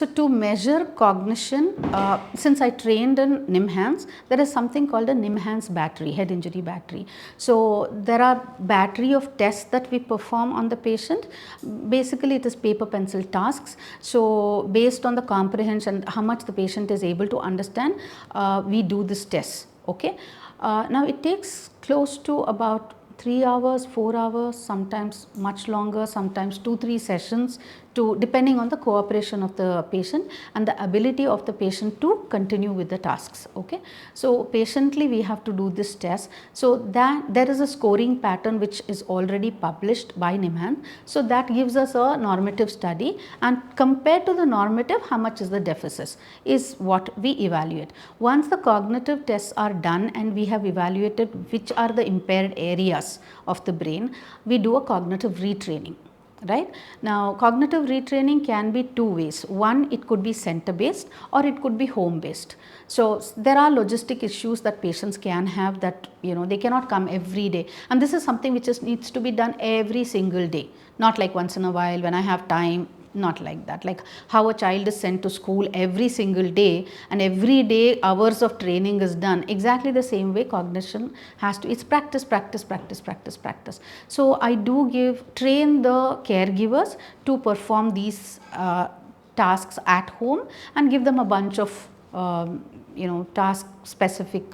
So to measure cognition, since I trained in NIMHANS, there is something called a NIMHANS battery, head injury battery. So there are battery of tests that we perform on the patient. Basically it is paper pencil tasks. So based on the comprehension, how much the patient is able to understand, we do this test. Okay. Now it takes close to about 3 hours, 4 hours, sometimes much longer, sometimes 2-3 sessions, depending on the cooperation of the patient and the ability of the patient to continue with the tasks. Okay. So patiently we have to do this test. So that there is a scoring pattern which is already published by NIMHANS. So that gives us a normative study, and compared to the normative, how much is the deficit is what we evaluate. Once the cognitive tests are done and we have evaluated which are the impaired areas of the brain, we do a cognitive retraining. Right. Now cognitive retraining can be two ways. One, it could be center based or it could be home based. So there are logistic issues that patients can have, that they cannot come every day, and this is something which needs to be done every single day, not like once in a while when I have time. Not like that, like how a child is sent to school every single day and every day hours of training is done. Exactly the same way cognition has to, it's practice, practice, practice, practice, practice. So I do train the caregivers to perform these tasks at home and give them a bunch of task specific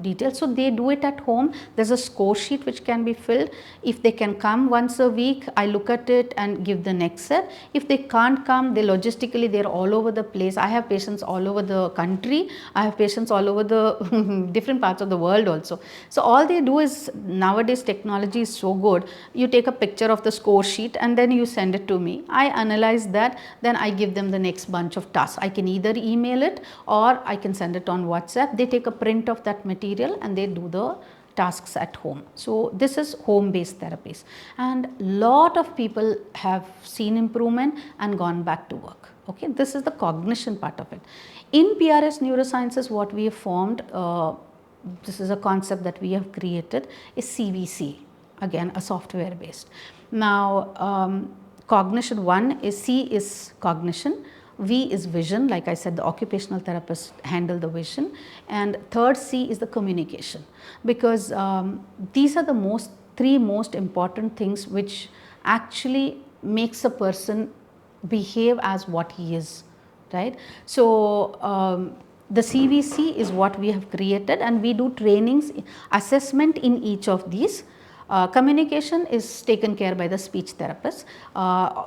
details. So they do it at home. There's a score sheet which can be filled. If they can come once a week, I look at it and give the next set. If they can't come, they logistically, they're all over the place. I have patients all over the country. I have patients all over the different parts of the world also. So all they do is, nowadays technology is so good, you take a picture of the score sheet and then you send it to me. I analyze that, then I give them the next bunch of tasks. I can either email it or I can send it on WhatsApp. They take a print of that material and they do the tasks at home. So this is home based therapies, and lot of people have seen improvement and gone back to work. Okay, this is the cognition part of it. In PRS neurosciences, what we have formed, this is a concept that we have created, is CVC, again a software based. Now cognition, one is, C is cognition, V is vision, like I said, the occupational therapists handle the vision, and third C is the communication, because these are the three most important things which actually makes a person behave as what he is, right? So the CVC is what we have created, and we do trainings, assessment in each of these. Communication is taken care by the speech therapist,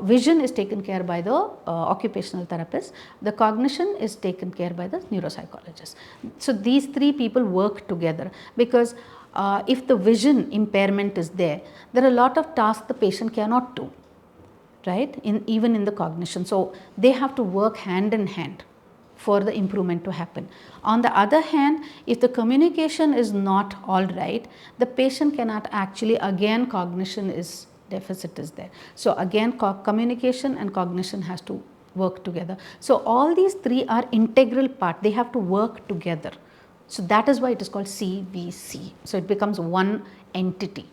vision is taken care by the occupational therapist, the cognition is taken care by the neuropsychologist. So these three people work together, because if the vision impairment is there are a lot of tasks the patient cannot do, right, even in the cognition. So they have to work hand in hand for the improvement to happen. On the other hand, if the communication is not all right, the patient cannot actually, again cognition is deficit is there. So again communication and cognition has to work together. So all these three are integral part, they have to work together. So that is why it is called CVC. So it becomes one entity.